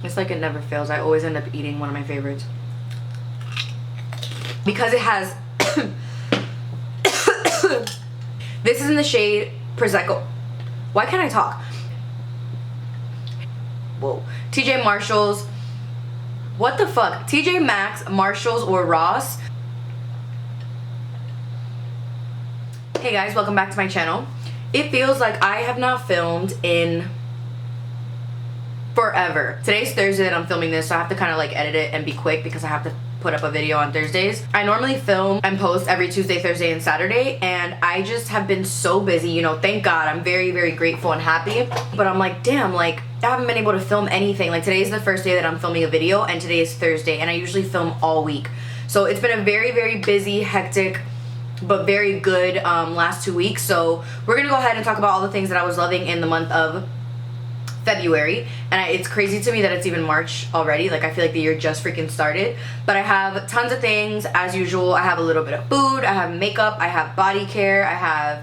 It's like it never fails. I always end up eating one of my favorites. Because it has... This is in the shade Prosecco. Why can't I talk? Whoa. TJ Marshalls. What the fuck? TJ Maxx, Marshalls, or Ross. Hey guys, welcome back to my channel. It feels like I have not filmed in forever. Today's Thursday that I'm filming this, so I have to kind of like edit it and be quick because I have to put up a video on Thursdays. I normally film and post every Tuesday, Thursday, and Saturday, and I just have been so busy, you know. Thank God, I'm very, very grateful and happy, but I'm like, damn, like I haven't been able to film anything. Like today is the first day that I'm filming a video, and today is Thursday, and I usually film all week. So it's been a very, very busy, hectic, but very good last 2 weeks. So we're gonna go ahead and talk about all the things that I was loving in the month of February. And it's crazy to me that it's even March already. Like I feel like the year just freaking started. But I have tons of things as usual. I have a little bit of food, I have makeup, I have body care, I have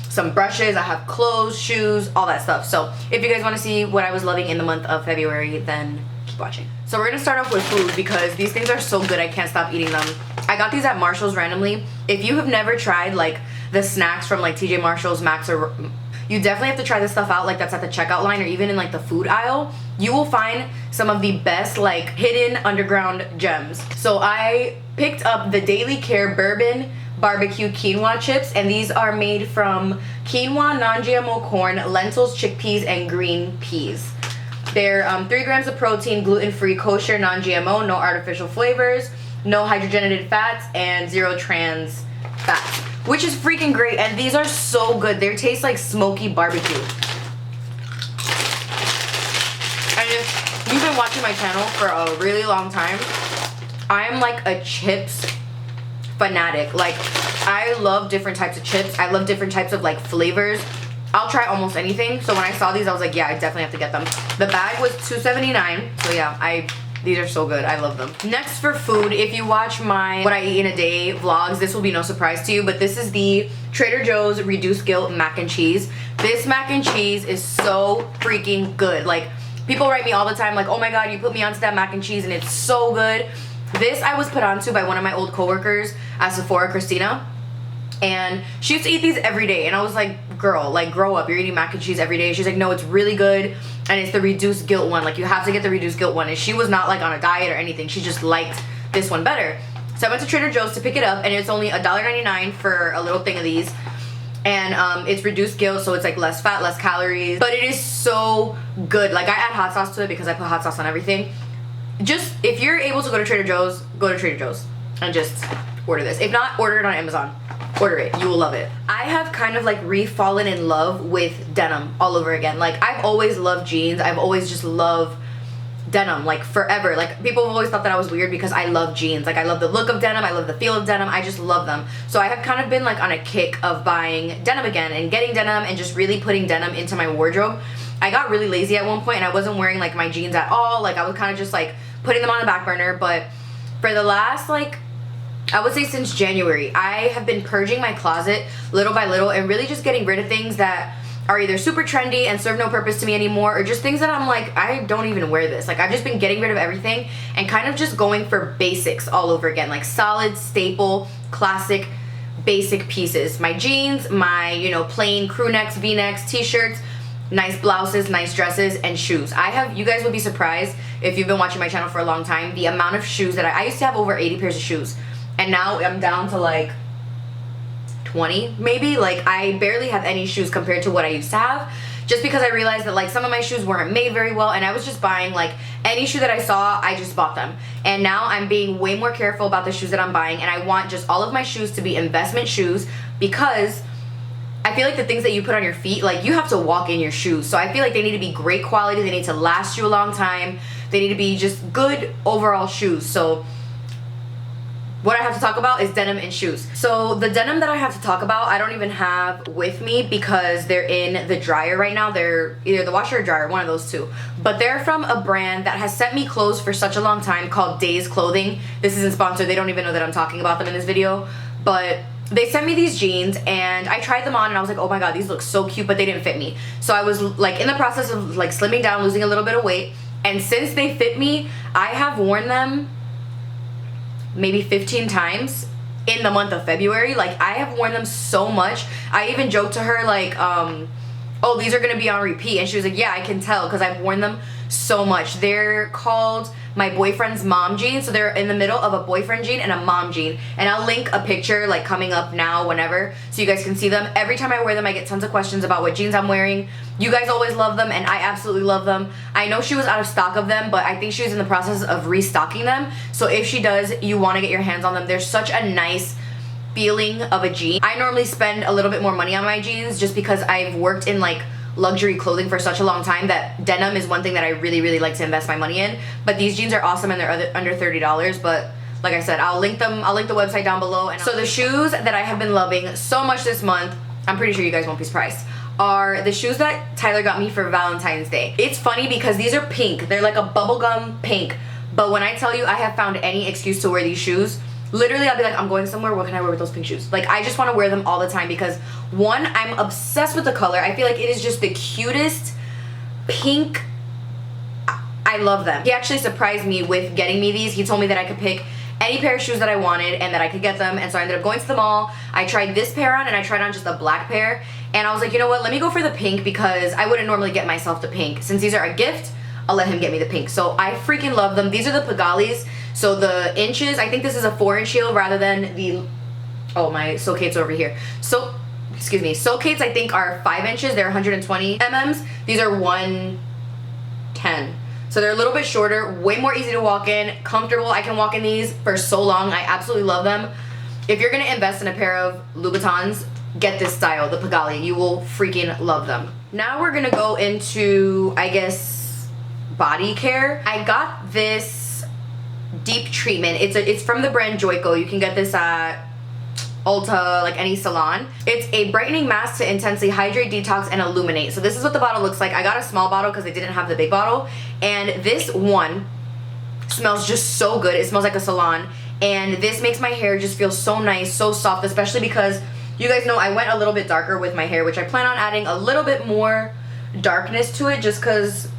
some brushes, I have clothes, shoes, all that stuff. So if you guys want to see what I was loving in the month of February, then keep watching. So we're gonna start off with food because these things are so good I can't stop eating them. I got these at Marshall's randomly. If you have never tried like the snacks from like TJ Marshalls, Max, or you definitely have to try this stuff out, like that's at the checkout line or even in like the food aisle. You will find some of the best like hidden underground gems. So I picked up the Daily Care Bourbon barbecue quinoa chips, and these are made from quinoa, non-GMO corn, lentils, chickpeas, and green peas. They're 3 grams of protein, gluten-free, kosher, non-GMO, no artificial flavors, no hydrogenated fats, and 0 trans fats, which is freaking great. And these are so good. They taste like smoky barbecue. And if you've been watching my channel for a really long time, I am like a chips fanatic. Like I love different types of chips. I love different types of like flavors. I'll try almost anything. So when I saw these, I was like, yeah, I definitely have to get them. The bag was $2.79. So yeah, these are so good. I love them. Next for food, if you watch my What I Eat in a Day vlogs, this will be no surprise to you, but this is the Trader Joe's Reduced Guilt mac and cheese. This mac and cheese is so freaking good. Like people write me all the time like, oh my God, you put me onto that mac and cheese and it's so good. This I was put onto by one of my old coworkers at Sephora, Christina. And she used to eat these every day, and I was like, girl, like grow up, you're eating mac and cheese every day. She's like, no, it's really good, and it's the reduced guilt one. Like you have to get the reduced guilt one. And she was not like on a diet or anything, she just liked this one better. So I went to Trader Joe's to pick it up, and it's only $1.99 for a little thing of these. And it's reduced guilt, so it's like less fat, less calories, but it is so good. Like I add hot sauce to it because I put hot sauce on everything. Just if you're able to go to Trader Joe's, go to Trader Joe's and just order this. If not, order it on Amazon. Order it, you will love it. I have kind of like re-fallen in love with denim all over again. Like I've always loved jeans. I've always just loved denim like forever. Like people have always thought that I was weird because I love jeans. Like I love the look of denim, I love the feel of denim, I just love them. So I have kind of been like on a kick of buying denim again and getting denim and just really putting denim into my wardrobe. I got really lazy at one point and I wasn't wearing like my jeans at all. Like I was kind of just like putting them on the back burner, but for the last like I would say since January, I have been purging my closet little by little and really just getting rid of things that are either super trendy and serve no purpose to me anymore, or just things that I'm like, I don't even wear this. Like I've just been getting rid of everything and kind of just going for basics all over again, like solid, staple, classic, basic pieces. My jeans, my, you know, plain crew necks, V-necks, t-shirts, nice blouses, nice dresses, and shoes. You guys would be surprised if you've been watching my channel for a long time, the amount of shoes that I used to have over 80 pairs of shoes. And now I'm down to like 20 maybe. Like I barely have any shoes compared to what I used to have, just because I realized that like some of my shoes weren't made very well, and I was just buying like any shoe that I saw, I just bought them. And now I'm being way more careful about the shoes that I'm buying, and I want just all of my shoes to be investment shoes, because I feel like the things that you put on your feet, like you have to walk in your shoes. So I feel like they need to be great quality, they need to last you a long time, they need to be just good overall shoes. So what I have to talk about is denim and shoes. So the denim that I have to talk about, I don't even have with me because they're in the dryer right now. They're either the washer or dryer, one of those two. But they're from a brand that has sent me clothes for such a long time called Days Clothing. This isn't sponsored. They don't even know that I'm talking about them in this video. But they sent me these jeans and I tried them on and I was like, oh my God, these look so cute, but they didn't fit me. So I was like in the process of like slimming down, losing a little bit of weight. And since they fit me, I have worn them maybe 15 times in the month of February. Like, I have worn them so much. I even joked to her, like, oh, these are gonna be on repeat. And she was like, yeah, I can tell, because I've worn them so much. They're called my boyfriend's mom jeans. So they're in the middle of a boyfriend jean and a mom jean. And I'll link a picture, like, coming up now, whenever, so you guys can see them. Every time I wear them, I get tons of questions about what jeans I'm wearing. You guys always love them, and I absolutely love them. I know she was out of stock of them, but I think she was in the process of restocking them. So if she does, you want to get your hands on them. They're such a nice feeling of a jean. I normally spend a little bit more money on my jeans just because I've worked in, like, luxury clothing for such a long time that denim is one thing that I really like to invest my money in. But these jeans are awesome, and they're under $30. But like I said, I'll link the website down below. And so the shoes that I have been loving so much this month, I'm pretty sure you guys won't be surprised, are the shoes that Tyler got me for Valentine's Day. It's funny because these are pink. They're like a bubblegum pink. But when I tell you I have found any excuse to wear these shoes, literally I'll be like, I'm going somewhere, what can I wear with those pink shoes? Like, I just want to wear them all the time because, one, I'm obsessed with the color. I feel like it is just the cutest pink. I love them. He actually surprised me with getting me these. He told me that I could pick any pair of shoes that I wanted and that I could get them. And so I ended up going to the mall. I tried this pair on, and I tried on just a black pair. And I was like, you know what, let me go for the pink because I wouldn't normally get myself the pink. Since these are a gift, I'll let him get me the pink. So I freaking love them. These are the Pigalles. So the inches, I think this is a 4-inch heel rather than the, oh, my Socates over here. So, excuse me, Socates I think are 5 inches. They're 120 mm. These are 110. So they're a little bit shorter, way more easy to walk in, comfortable. I can walk in these for so long. I absolutely love them. If you're gonna invest in a pair of Louboutins, get this style, the Pigalle. You will freaking love them. Now we're gonna go into, I guess, body care. I got this deep treatment. It's from the brand Joico. You can get this at Ulta, like any salon. It's a brightening mask to intensely hydrate, detox, and illuminate. So this is what the bottle looks like. I got a small bottle because they didn't have the big bottle. And this one smells just so good. It smells like a salon. And this makes my hair just feel so nice, so soft, especially because you guys know I went a little bit darker with my hair, which I plan on adding a little bit more darkness to it just because.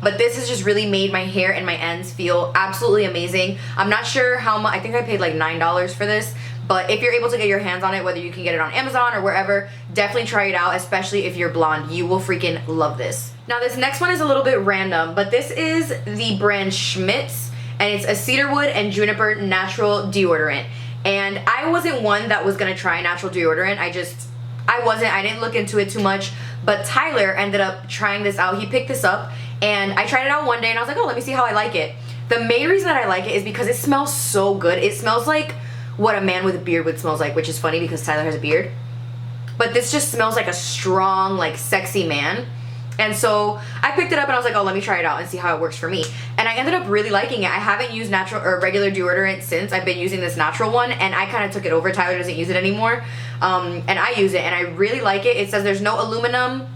But this has just really made my hair and my ends feel absolutely amazing. I'm not sure how much. I think I paid like $9 for this. But if you're able to get your hands on it, whether you can get it on Amazon or wherever, definitely try it out, especially if you're blonde. You will freaking love this. Now this next one is a little bit random, but this is the brand Schmidt, and it's a cedarwood and juniper natural deodorant. And I wasn't one that was gonna try natural deodorant. I didn't look into it too much. But Tyler ended up trying this out. He picked this up, and I tried it out one day, and I was like, oh, let me see how I like it. The main reason that I like it is because it smells so good. It smells like what a man with a beard would smells like, which is funny because Tyler has a beard. But this just smells like a strong, like, sexy man. And so I picked it up and I was like, oh, let me try it out and see how it works for me. And I ended up really liking it. I haven't used natural or regular deodorant since. I've been using this natural one, and I kind of took it over. Tyler doesn't use it anymore. And I use it, and I really like it. It says there's no aluminum,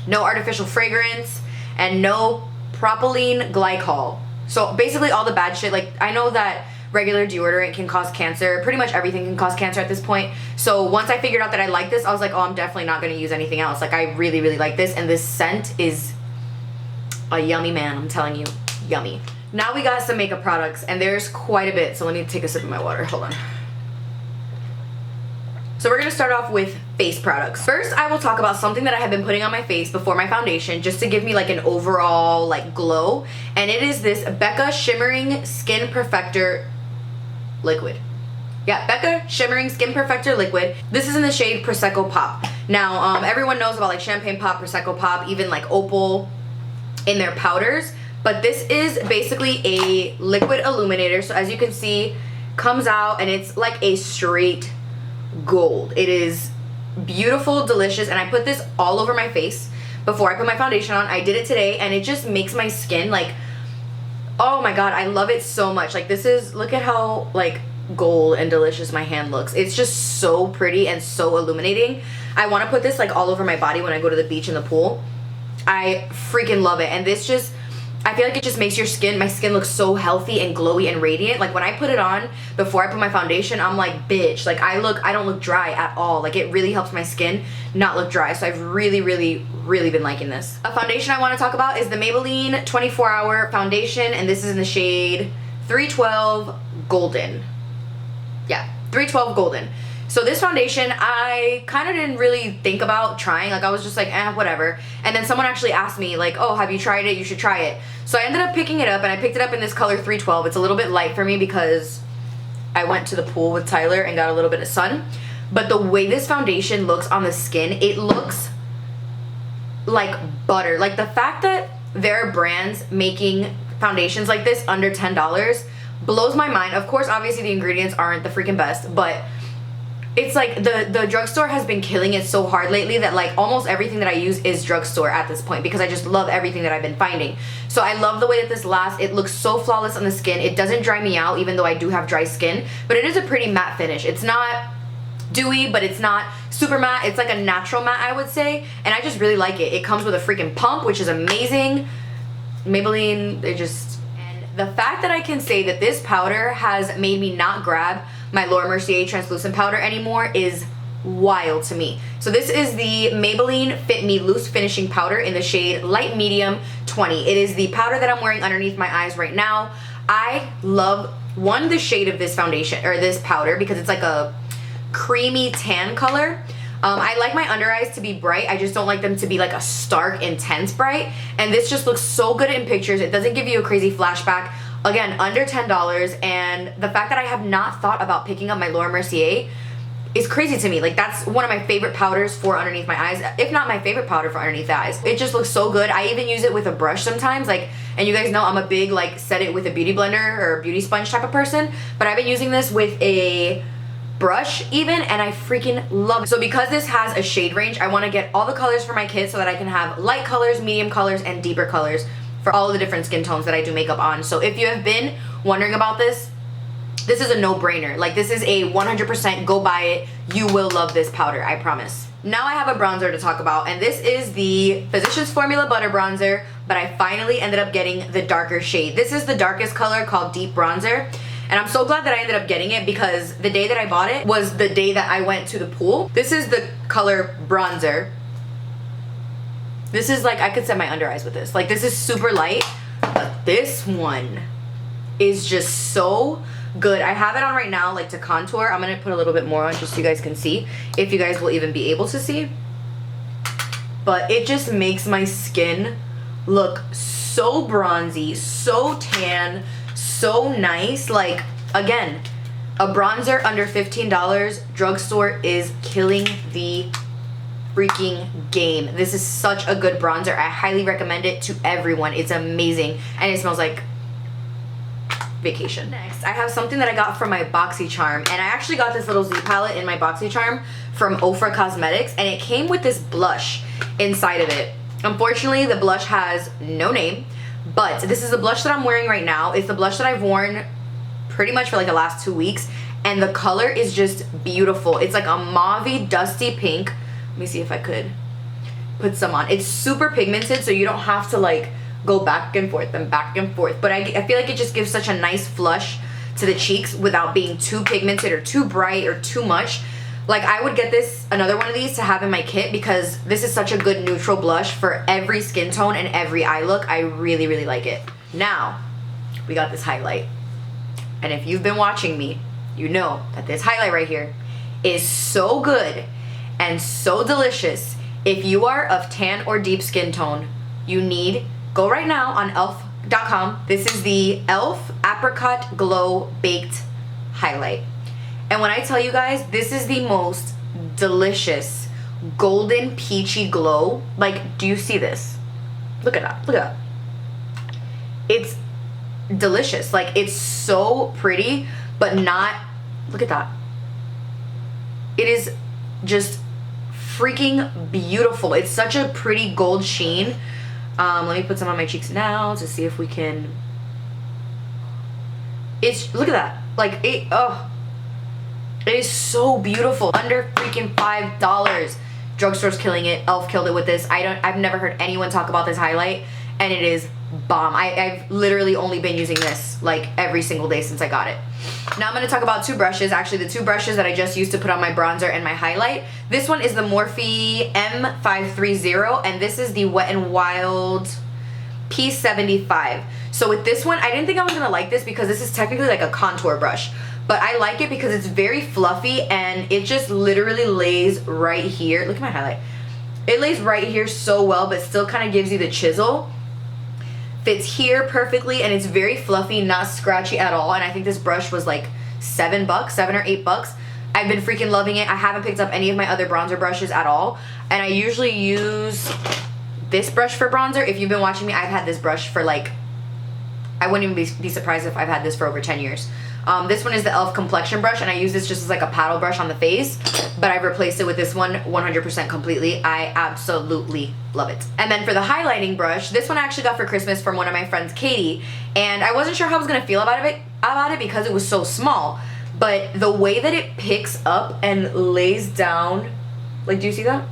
no artificial fragrance, and no propylene glycol. So basically all the bad shit. Like, I know that regular deodorant can cause cancer. Pretty much everything can cause cancer at this point. So once I figured out that I like this, I was like, oh, I'm definitely not going to use anything else. Like, I really like this, and this scent is a yummy, man. I'm telling you, yummy. Now we got some makeup products, and there's quite a bit. So let me take a sip of my water. Hold on. So we're going to start off with face products. First, I will talk about something that I have been putting on my face before my foundation just to give me like an overall like glow. And it is this Becca Shimmering Skin Perfector Liquid. Yeah, Becca Shimmering Skin Perfector Liquid. This is in the shade Prosecco Pop. Now, everyone knows about like Champagne Pop, Prosecco Pop, even like Opal in their powders. But this is basically a liquid illuminator. So as you can see, comes out and it's like a straight gold. It is beautiful, delicious, and I put this all over my face before I put my foundation on. I did it today, and it just makes my skin like, oh my god, I love it so much. Like, this is, look at how like gold and delicious my hand looks. It's just so pretty and so illuminating. I want to put this like all over my body when I go to the beach and the pool. I freaking love it. And this just, I feel like it just makes your skin, my skin look so healthy and glowy and radiant. Like when I put it on before I put my foundation, I'm like, bitch, like I don't look dry at all. Like it really helps my skin not look dry. So I've really been liking this. A foundation I want to talk about is the Maybelline 24-Hour Foundation, and this is in the shade 312 Golden. Yeah, 312 Golden. So this foundation, I kind of didn't really think about trying. Like I was just like, whatever. And then someone actually asked me like, oh, have you tried it? You should try it. So I ended up picking it up, and I picked it up in this color 312. It's a little bit light for me because I went to the pool with Tyler and got a little bit of sun. But the way this foundation looks on the skin, it looks like butter. Like the fact that there are brands making foundations like this under $10 blows my mind. Of course, obviously the ingredients aren't the freaking best, but it's like the drugstore has been killing it so hard lately that like almost everything that I use is drugstore at this point, because I just love everything that I've been finding. So I love the way that this lasts. It looks so flawless on the skin. It doesn't dry me out, even though I do have dry skin, but it is a pretty matte finish. It's not dewy, but it's not super matte. It's like a natural matte, I would say, and I just really like it. It comes with a freaking pump, which is amazing. Maybelline, they just... And the fact that I can say that this powder has made me not grab my Laura Mercier translucent powder anymore is wild to me. So this is the Maybelline Fit Me Loose Finishing Powder in the shade Light Medium 20. It is the powder that I'm wearing underneath my eyes right now. I love, one, the shade of this foundation, or this powder, because it's like a creamy tan color. I like my under eyes to be bright. I just don't like them to be like a stark, intense bright. And this just looks so good in pictures. It doesn't give you a crazy flashback. Again, under $10, and the fact that I have not thought about picking up my Laura Mercier is crazy to me. Like that's one of my favorite powders for underneath my eyes, if not my favorite powder for underneath the eyes. It just looks so good. I even use it with a brush sometimes, like, and you guys know I'm a big like set it with a beauty blender or a beauty sponge type of person, but I've been using this with a brush even, and I freaking love it. So because this has a shade range, I want to get all the colors for my kit so that I can have light colors, medium colors, and deeper colors for all of the different skin tones that I do makeup on. So if you have been wondering about this, this is a no-brainer. Like this is a 100% go buy it. You will love this powder, I promise. Now I have a bronzer to talk about, and this is the Physicians Formula Butter Bronzer, but I finally ended up getting the darker shade. This is the darkest color called Deep Bronzer, and I'm so glad that I ended up getting it because the day that I bought it was the day that I went to the pool. This is the color Bronzer. This is like, I could set my under eyes with this. Like this is super light, but this one is just so good. I have it on right now, like to contour. I'm gonna put a little bit more on just so you guys can see, if you guys will even be able to see. But it just makes my skin look so bronzy, so tan, so nice. Like again, a bronzer under $15, drugstore is killing the freaking game. This is such a good bronzer. I highly recommend it to everyone. It's amazing, and it smells like vacation. Next, I have something that I got from my BoxyCharm, and I actually got this little Z palette in my BoxyCharm from Ofra Cosmetics, and it came with this blush inside of it. Unfortunately, the blush has no name, but this is the blush that I'm wearing right now. It's the blush that I've worn pretty much for like the last 2 weeks, and the color is just beautiful. It's like a mauvey, dusty pink. Let me see if I could put some on. It's super pigmented, so you don't have to like go back and forth and back and forth, but I feel like it just gives such a nice flush to the cheeks without being too pigmented or too bright or too much. Like I would get this, another one of these to have in my kit, because this is such a good neutral blush for every skin tone and every eye look. I really like it. Now we got this highlight, and if you've been watching me, you know that this highlight right here is so good and so delicious. If you are of tan or deep skin tone, you need, go right now on elf.com. This is the Elf Apricot Glow Baked Highlight. And when I tell you guys, this is the most delicious golden peachy glow. Like, do you see this? Look at that, look at that. It's delicious. Like, it's so pretty, but not, look at that. It is just freaking beautiful. It's such a pretty gold sheen. Let me put some on my cheeks now to see if we can. It's, look at that. Like it, oh, it is so beautiful. Under freaking $5. Drugstore's killing it. Elf killed it with this. I've never heard anyone talk about this highlight, and it is bomb. I've literally only been using this like every single day since I got it. Now I'm going to talk about two brushes. Actually, the two brushes that I just used to put on my bronzer and my highlight. This one is the Morphe M530, and this is the Wet n Wild P75. So with this one, I didn't think I was going to like this because this is technically like a contour brush. But I like it because it's very fluffy and it just literally lays right here. Look at my highlight. It lays right here so well, but still kind of gives you the chisel. Fits here perfectly, and it's very fluffy, not scratchy at all. And I think this brush was like $7, $7 or $8. I've been freaking loving it. I haven't picked up any of my other bronzer brushes at all, and I usually use this brush for bronzer. If you've been watching me, I've had this brush for like, I wouldn't even be surprised if I've had this for over 10 years. This one is the e.l.f. complexion brush, and I use this just as like a paddle brush on the face, but I've replaced it with this one 100% completely. I absolutely love it. And then for the highlighting brush, this one I actually got for Christmas from one of my friends, Katie, and I wasn't sure how I was gonna feel about it because it was so small, but the way that it picks up and lays down, like, do you see that?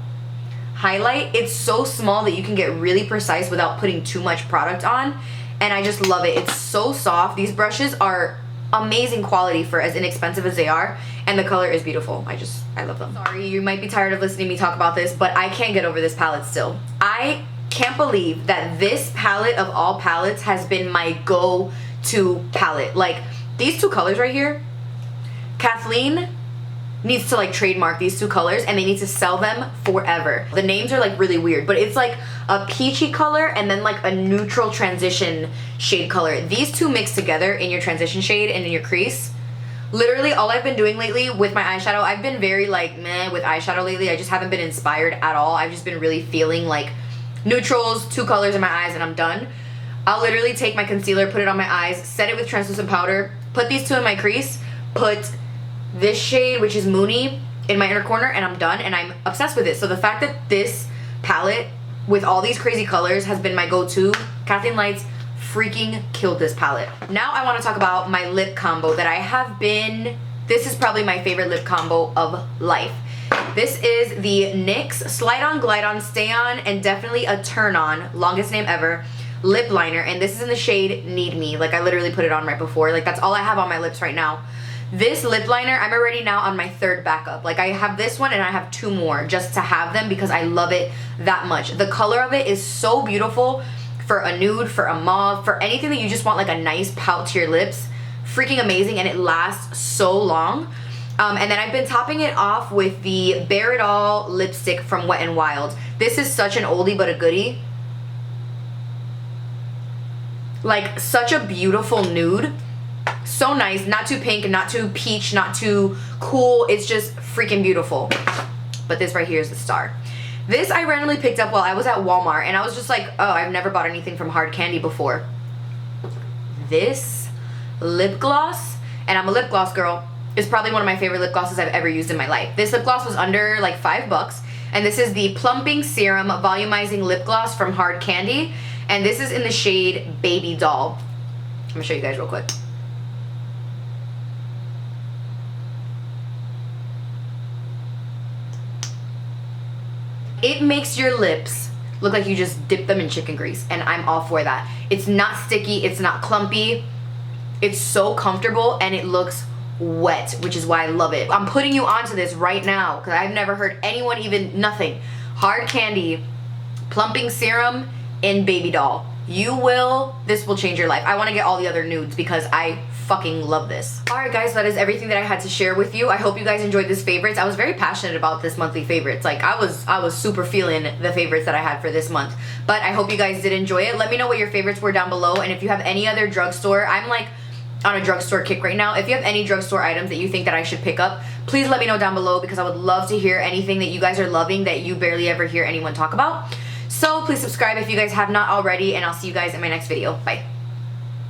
Highlight, it's so small that you can get really precise without putting too much product on, and I just love it. It's so soft. These brushes are amazing quality for as inexpensive as they are, and the color is beautiful. I love them. Sorry, you might be tired of listening to me talk about this, but I can't get over this palette still. I can't believe that this palette of all palettes has been my go-to palette. Like, these two colors right here, Kathleen needs to like trademark these two colors, and they need to sell them forever. The names are like really weird, but it's like a peachy color and then like a neutral transition shade color. These two mixed together in your transition shade and in your crease. Literally all I've been doing lately with my eyeshadow, I've been very like meh with eyeshadow lately. I just haven't been inspired at all. I've just been really feeling like neutrals, two colors in my eyes, and I'm done. I'll literally take my concealer, put it on my eyes, set it with translucent powder, put these two in my crease, put this shade, which is Moony, in my inner corner, and I'm done, and I'm obsessed with it. So the fact that this palette with all these crazy colors has been my go-to, Kathleen Lights freaking killed this palette. Now I want to talk about my lip combo that I have been, this is probably my favorite lip combo of life. This is the NYX Slide On, Glide On, Stay On, and definitely a Turn On, longest name ever, lip liner, and this is in the shade Need Me. Like, I literally put it on right before. Like, that's all I have on my lips right now. This lip liner, I'm already now on my third backup. Like, I have this one and I have two more just to have them because I love it that much. The color of it is so beautiful for a nude, for a mauve, for anything that you just want like a nice pout to your lips. Freaking amazing, and it lasts so long. And then I've been topping it off with the Bare It All lipstick from Wet n Wild. This is such an oldie but a goodie. Like, such a beautiful nude. So nice, not too pink, not too peach, not too cool. It's just freaking beautiful. But this right here is the star. This I randomly picked up while I was at Walmart, and I was just like, oh, I've never bought anything from Hard Candy before. This lip gloss, and I'm a lip gloss girl, is probably one of my favorite lip glosses I've ever used in my life. This lip gloss was under like $5, and this is the Plumping Serum Volumizing Lip Gloss from Hard Candy, and this is in the shade Baby Doll. I'm gonna show you guys real quick. It makes your lips look like you just dipped them in chicken grease, and I'm all for that. It's not sticky, it's not clumpy, it's so comfortable, and it looks wet, which is why I love it. I'm putting you onto this right now because I've never heard anyone even, nothing. Hard Candy Plumping Serum in Baby Doll. This will change your life. I want to get all the other nudes because I fucking love this. Alright guys, that is everything that I had to share with you. I hope you guys enjoyed this favorites. I was very passionate about this monthly favorites. Like, I was super feeling the favorites that I had for this month. But I hope you guys did enjoy it. Let me know what your favorites were down below, and if you have any other drugstore, I'm like on a drugstore kick right now. If you have any drugstore items that you think that I should pick up, please let me know down below because I would love to hear anything that you guys are loving that you barely ever hear anyone talk about. So please subscribe if you guys have not already, and I'll see you guys in my next video. Bye.